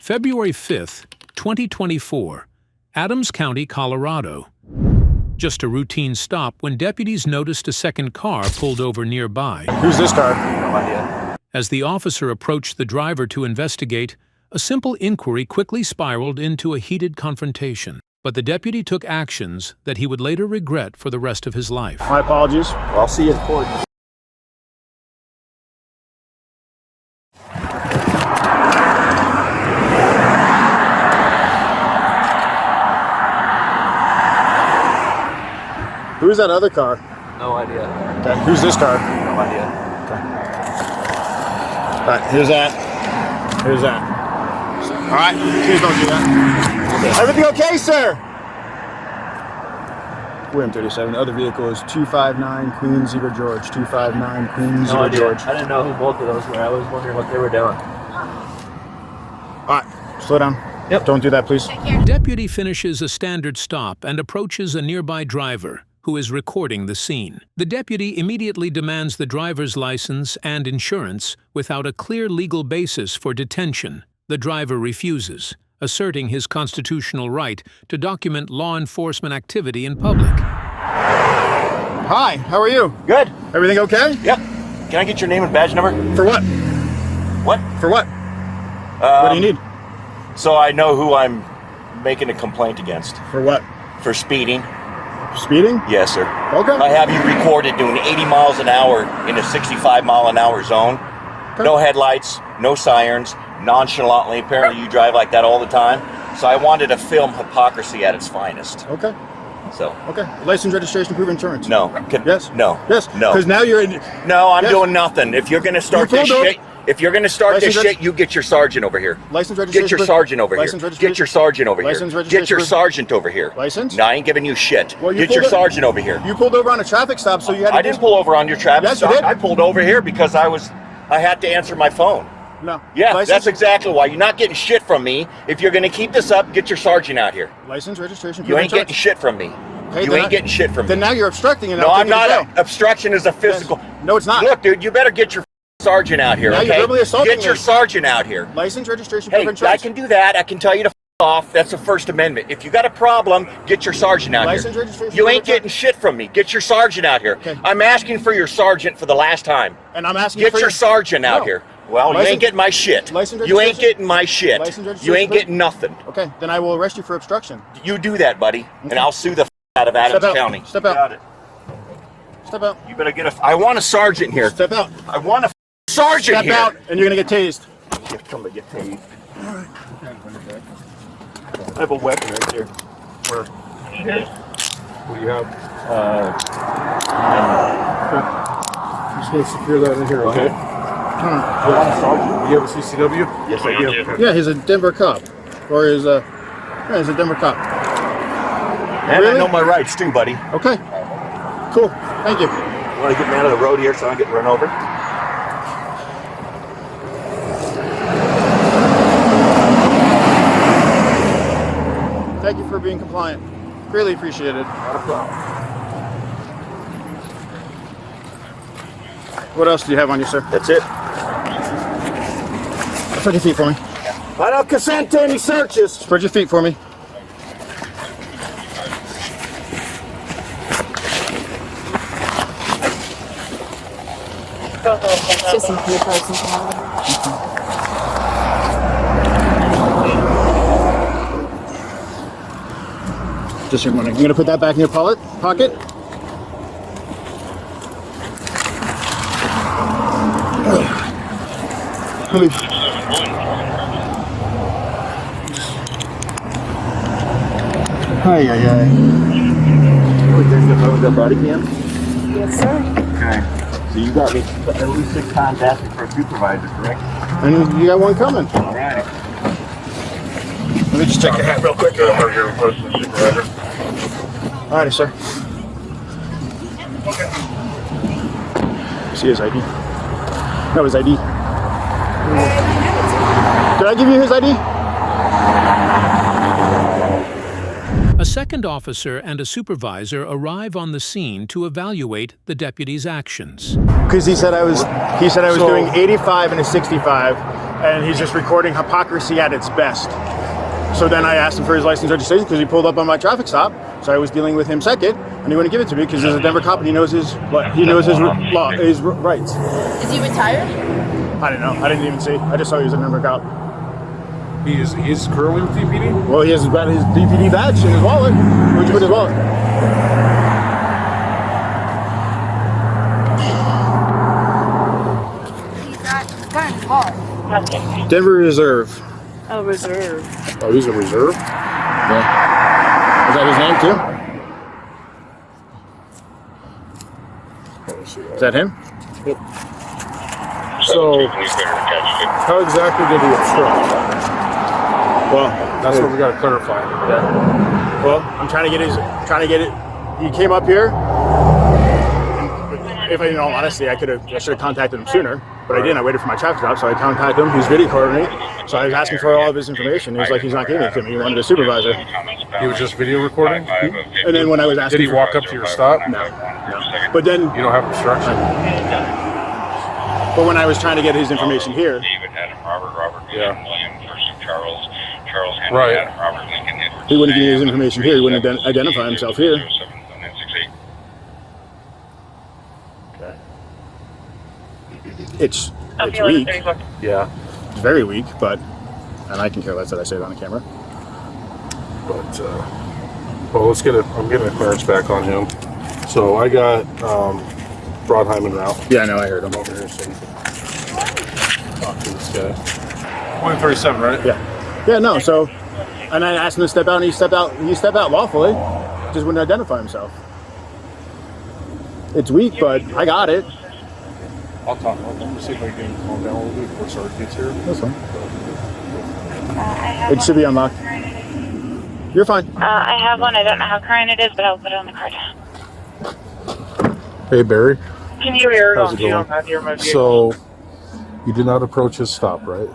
February 5th, 2024, Adams County, Colorado. Just a routine stop when deputies noticed a second car pulled over nearby. Who's this car? No idea. As the officer approached the driver to investigate, a simple inquiry quickly spiraled into a heated confrontation. But the deputy took actions that he would later regret for the rest of his life. My apologies. Well, I'll see you in court. Who's that other car? No idea. Okay. Who's this car? No idea. Okay. All right, here's that. Here's that. All right, please don't do that. Okay. Everything okay, sir? William 37. The other vehicle is 259 Queen Zebra George. 259 Queen Zebra George. I didn't know who both of those were. I was wondering what they were doing. All right, slow down. Yep. Don't do that, please. Deputy finishes a standard stop and approaches a nearby driver who is recording the scene. The deputy immediately demands the driver's license and insurance without a clear legal basis for detention. The driver refuses, asserting his constitutional right to document law enforcement activity in public. Hi, how are you? Good. Everything okay? Yep. Can I get your name and badge number? For what? What? For what? What do you need? So I know who I'm making a complaint against. For what? For speeding. Speeding? Yes, sir. Okay. I have you recorded doing 80 miles an hour in a 65 mile an hour zone. Okay. No headlights, no sirens, nonchalantly. Apparently you drive like that all the time. So I wanted to film hypocrisy at its finest. Okay. So. Okay. License, registration, proof, insurance. No. Yes. No. Yes. No. Because now you're in. No, I'm Yes. doing nothing. If you're gonna start this shit, you get your sergeant over here. License, registration. Get your sergeant over here. License, registration. Get your sergeant over License, here. registration. Get your sergeant over here. License? No, I ain't giving you shit. Well, Get your sergeant over here. You pulled over on a traffic stop, so you had to. I didn't pull over on your traffic Yes, you stop. did. I pulled over here because I had to answer my phone. No. Yeah, License? that's exactly why. You're not getting shit from me. If you're gonna keep this up, get your sergeant out here. License, registration. You ain't getting shit from me. Hey, you ain't getting shit from me. Then now you're obstructing and No, I'm not. Yes. Obstruction is a physical. No, it's not. Look, dude, you better get your sergeant out here. Now Okay? you're verbally assaulting Get your me. sergeant out here. License, registration, Hey, proof, insurance. I can do that. I can tell you to f off. That's the First Amendment. If you got a problem, get your sergeant out License, here. registration, You ain't proof of getting shit from me. Get your sergeant out here. Okay. I'm asking for your sergeant for the last time. And I'm asking Get for your sergeant out No. here. Well, you License- ain't getting my shit. License, You ain't registration? getting my shit. License, You registration, ain't proof- getting nothing. Okay, then I will arrest you for obstruction. You do that, buddy, and Okay. I'll sue the f out of Adams Step out. County. Step You out. got it. Step out. You better get a. I want a sergeant here. Step out. I want a sergeant Step here. out, and you're gonna get tased. Come to get tased. I have a weapon right there. Where? What do you have? I'm just gonna secure that in here, okay? You want a sergeant? You have a CCW? Yes, I do. Yeah, he's a Denver cop. Or he's a Denver cop. And Really? I know my rights too, buddy. Okay. Cool. Thank you. You want to get me out of the road here so I don't get run over? Thank you for being compliant. Greatly appreciated. Not a problem. What else do you have on you, sir? That's it. Spread your feet for me. I don't consent to any searches. Spread your feet for me. Just some papers and all. Just your money. You're gonna put that back in your pocket? Please. Ay, ay, ay. With the Bodycam? Yes, sir. Okay. So you got me at least 6 times asking for a supervisor, correct? And you got one coming. All right. Let me just check your hat real quick. Alrighty, sir. See his ID? No, his ID. Did I give you his ID? A second officer and a supervisor arrive on the scene to evaluate the deputy's actions. Because he said I was doing 85 and a 65, and he's just recording hypocrisy at its best. So then I asked him for his license registration because he pulled up on my traffic stop. So I was dealing with him second, and he wouldn't give it to me because he's a Denver cop and he knows his rights. Is he retired? I don't know. I didn't even see. I just saw he was a Denver cop. He's currently with DPD? Well, he has his DPD badge in his wallet. Where'd you put his wallet? He's got his wallet. Denver Reserve. Oh, reserve. Oh, he's a reserve? Yeah. Is that his name too? Let me see Is that him? Yep. So, how exactly did he obstruct? Well, That's what we got to clarify. yeah. Well, I'm trying to get it. He came up here. If in all honesty, I should have contacted him sooner, but I didn't. I waited for my traffic stop, so I contacted him. He's video recording me, so I was asking for all of his information. He was like, he's not giving it to me. He wanted a supervisor. He was just video recording? And then when I was asking, Did he walk up to your stop? No. But then, You don't have obstruction? but when I was trying to get his information here, Yeah. Charles Right. Henry, Robert Lincoln, Edward he wouldn't give me his Sanders, information here. He wouldn't identify himself here. 07168. It's weak. Yeah. It's very weak, but, and I can care less that I say it on the camera. But, well, I'm getting a clearance back on him. So I got Brodheim and Ralph. Yeah, I know. I heard him. Over here, so you can talk to this guy. 137, right? Yeah. Yeah, no, so, and I asked him to step out, and he stepped out lawfully, just wouldn't identify himself. It's weak, but I got it. I'll talk. Let me see if I can calm down a little bit before Sergeant gets here. That's fine. It should be unlocked. You're fine. I have one. I don't know how current it is, but I'll put it on the card. Hey, Barry. Can you hear How's it going? So, you did not approach his stop, right?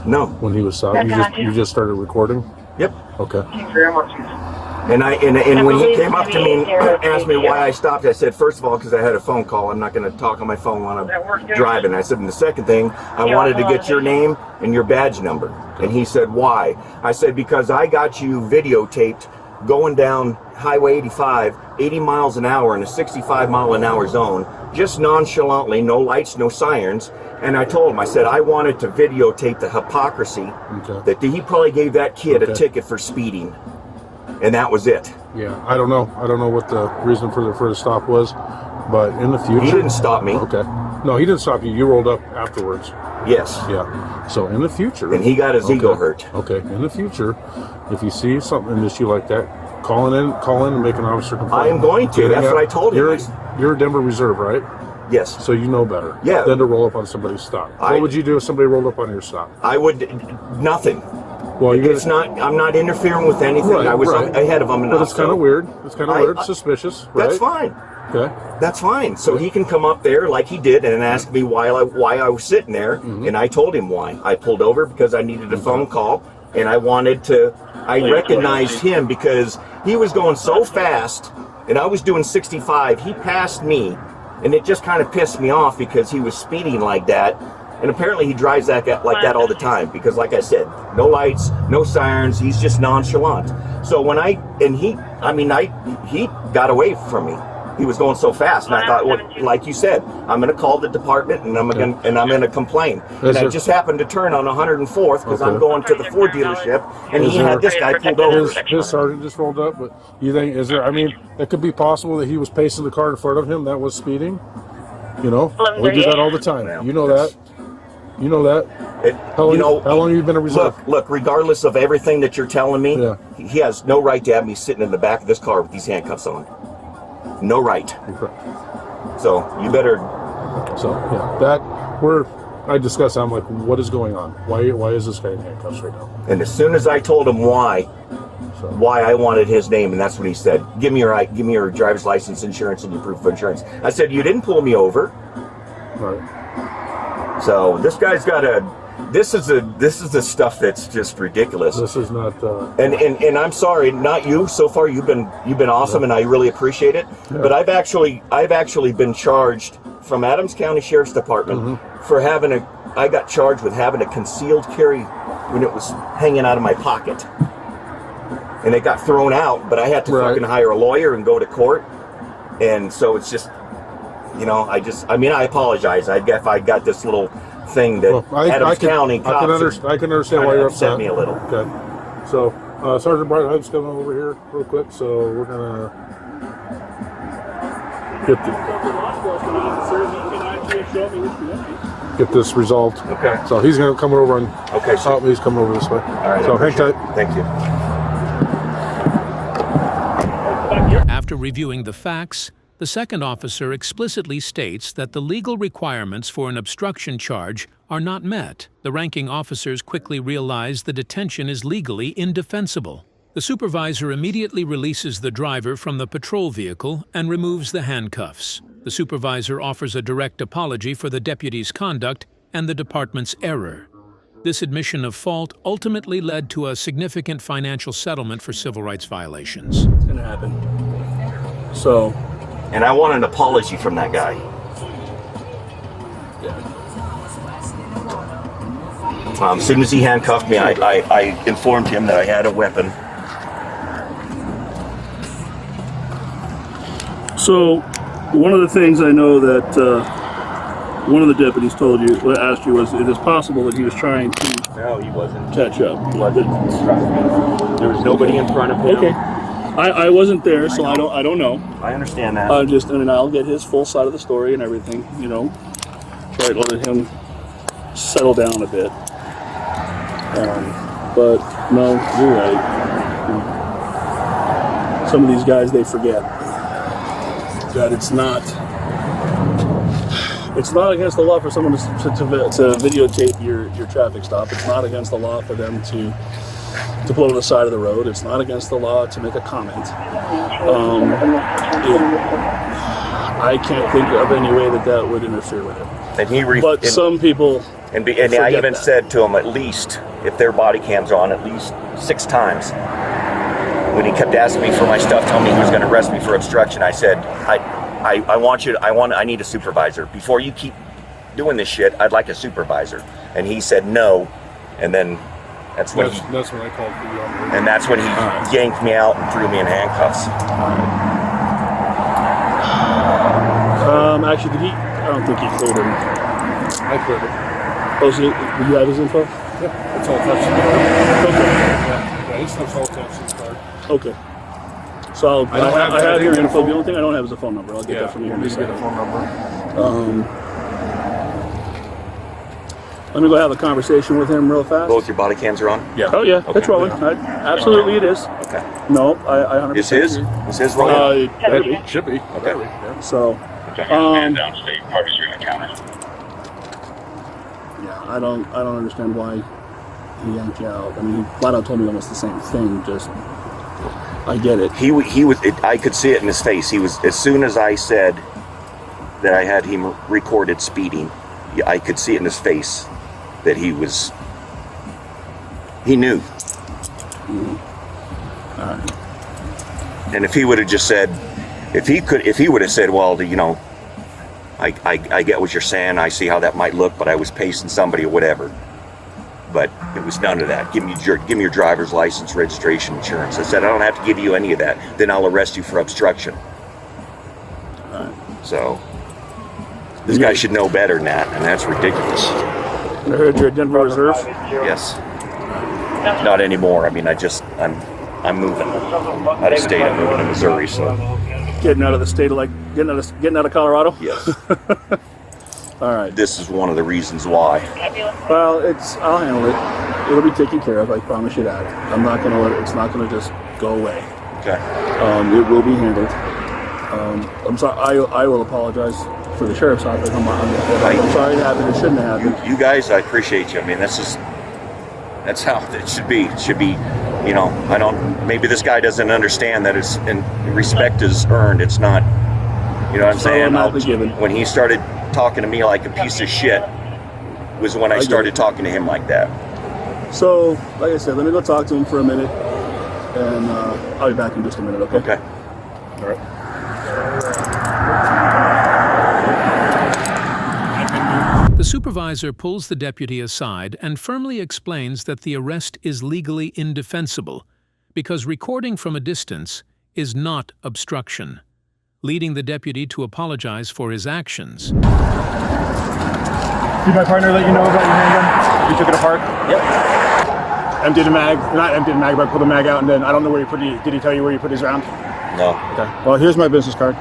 No. When he was stopped, you just started recording? Yep. Okay. And when he came up to me and asked me why I stopped, I said, first of all, because I had a phone call. I'm not going to talk on my phone when I'm driving. I said, and the second thing, I wanted to get your name and your badge number. And he said, why? I said, because I got you videotaped going down Highway 85, 80 miles an hour in a 65 mile an hour zone, just nonchalantly, no lights, no sirens. And I told him, I said, I wanted to videotape the hypocrisy that he probably gave that kid a ticket for speeding. And that was it. Yeah, I don't know. I don't know what the reason for the stop was, but in the future... He didn't stop me. Okay. No, he didn't stop you. You rolled up afterwards. Yes. Yeah. So in the future... And he got his ego hurt. Okay. In the future, if you see something in issue like that, call in and make an officer complaint. I am going to. That's what I told him. You're a Denver Reserve, right? Yes. So you know better. Yeah. Than to roll up on somebody's stop. What would you do if somebody rolled up on your stop? I would... Nothing. Well, I'm not interfering with anything. Right, I was right. ahead of him enough. But it's kind of weird. It's kind of weird. Suspicious. Right? That's fine. Okay. That's fine. So he can come up there like he did and ask me why I was sitting there, and I told him why. I pulled over because I needed a phone call, and I recognized him because he was going so fast, and I was doing 65. He passed me, and it just kind of pissed me off because he was speeding like that. And apparently he drives like that all the time because, like I said, no lights, no sirens. He's just nonchalant. So he got away from me. He was going so fast, and I thought, well, like you said, I'm going to call the department and I'm going to complain. And I just happened to turn on 104th because I'm going to the Ford dealership, and he had this guy pulled over. His sergeant just rolled up, but you think it could be possible that he was pacing the car in front of him that was speeding? You know, we do that all the time. You know that. You know that. How long have you been a reserve? Look, regardless of everything that you're telling me, he has no right to have me sitting in the back of this car with these handcuffs on. No right. Okay. So you better. So yeah, I discussed. I'm like, what is going on? Why is this guy in handcuffs right now? And as soon as I told him why I wanted his name, and that's what he said. Give me your driver's license, insurance, and your proof of insurance. I said, you didn't pull me over. Right. So this guy's got this is the stuff that's just ridiculous. This is not. And I'm sorry, not you. So far, you've been awesome, and I really appreciate it. Yeah. But I've actually been charged from Adams County Sheriff's Department for having I got charged with having a concealed carry when it was hanging out of my pocket. And it got thrown out, but I had to fucking hire a lawyer and go to court. And so it's just, you know, I apologize. If I got this little thing that Adams County cops I can understand why you're upset. Upset me a little. Okay. So, Sergeant Bright, I'm just coming over here real quick. So we're gonna get this resolved. Okay. So he's gonna come over and so he's coming over this way. All right. So hang tight. Thank you. After reviewing the facts, the second officer explicitly states that the legal requirements for an obstruction charge are not met. The ranking officers quickly realize the detention is legally indefensible. The supervisor immediately releases the driver from the patrol vehicle and removes the handcuffs. The supervisor offers a direct apology for the deputy's conduct and the department's error. This admission of fault ultimately led to a significant financial settlement for civil rights violations. It's going to happen. So... And I want an apology from that guy. Yeah. As soon as he handcuffed me, I informed him that I had a weapon. So, one of the things I know that one of the deputies asked you was, it is possible that he was trying to No, he wasn't. catch up. He wasn't. There was nobody in front of him. Okay. I wasn't there, so I don't know. I understand that. I'll get his full side of the story and everything, you know. Try to let him settle down a bit. But no, you're right. Some of these guys, they forget that it's not against the law for someone to videotape your traffic stop. It's not against the law for them to pull over the side of the road. It's not against the law to make a comment. I can't think of any way that would interfere with it. And some people and I even said to him, at least if their body cams are on, at least 6 times. When he kept asking me for my stuff, telling me he was going to arrest me for obstruction, I said, I need a supervisor. Before you keep doing this shit, I'd like a supervisor. And he said no, and then that's when I called for you. And that's when he yanked me out and threw me in handcuffs. Actually, did he? I don't think he cleared him. I cleared it. Oh, so did you have his info? Yeah, it's all touched in the card. Okay. Yeah, his stuff's all touched in the card. Okay. So I have your info. The only thing I don't have is a phone number. I'll get that from you. Just get a phone number. Let me go have a conversation with him real fast. Both your body cams are on? Yeah. Oh yeah, Okay. it's rolling. Absolutely, it is. Okay. No, I 100%. Is his rolling? Should be. Okay. Yeah. So, Downstate, Park Street and Counter. yeah, I don't understand why he yanked you out. I mean, he flat out told me almost the same thing. Just, I get it. He was. I could see it in his face. He was, as soon as I said that I had him recorded speeding, I could see it in his face that he knew. Mm-hmm. All right. And if he would have just said, if he would have said, well, you know, I get what you're saying. I see how that might look, but I was pacing somebody or whatever. But it was none of that. Give me your driver's license, registration, insurance. I said, I don't have to give you any of that. Then I'll arrest you for obstruction. All right. So this guy should know better than that, and that's ridiculous. I heard you're a Denver Reserve. Yes. Not anymore. I mean, I'm moving out of state. I'm moving to Missouri, so. Getting out of the state of getting out of Colorado. Yes. All right. This is one of the reasons why. Well, I'll handle it. It'll be taken care of. I promise you that. I'm not gonna let it. It's not gonna just go away. Okay. It will be handled. I'm sorry. I will apologize for the sheriff's office. I'm sorry it happened. It shouldn't have happened. You guys, I appreciate you. I mean, that's how it should be. It should be. You know, maybe this guy doesn't understand that respect is earned. It's not, you know what I'm saying? When he started talking to me like a piece of shit was when I started talking to him like that. So, like I said, let me go talk to him for a minute, and I'll be back in just a minute, okay? Okay. All right. The supervisor pulls the deputy aside and firmly explains that the arrest is legally indefensible because recording from a distance is not obstruction, leading the deputy to apologize for his actions. Did my partner let you know about your handgun? You took it apart? Yep. Emptied the mag, not emptied the mag, but pulled the mag out, and then I don't know where you put it. Did he tell you where you put his round? No. Okay. Well, here's my business card.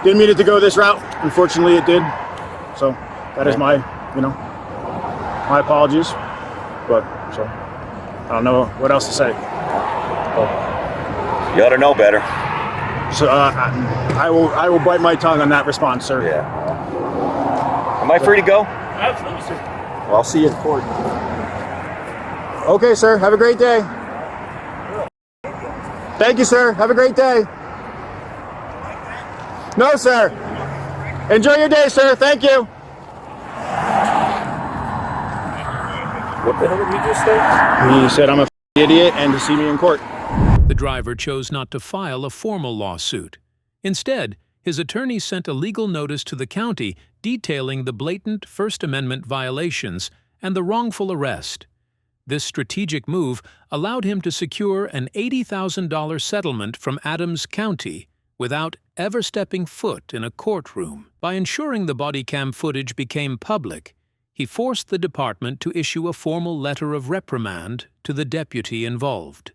Didn't mean it to go this route. Unfortunately, it did. So that is my, my apologies. But so I don't know what else to say. You ought to know better. So I will bite my tongue on that response, sir. Yeah. Am I free to go? Absolutely, sir. Well, I'll see you in court. Okay, sir. Have a great day. Thank you, sir. Have a great day. No, sir. Enjoy your day, sir. Thank you. What the hell did he just say? He said I'm a idiot and to see me in court. The driver chose not to file a formal lawsuit. Instead, his attorney sent a legal notice to the county detailing the blatant First Amendment violations and the wrongful arrest. This strategic move allowed him to secure an $80,000 settlement from Adams County without ever stepping foot in a courtroom. By ensuring the Bodycam footage became public, he forced the department to issue a formal letter of reprimand to the deputy involved.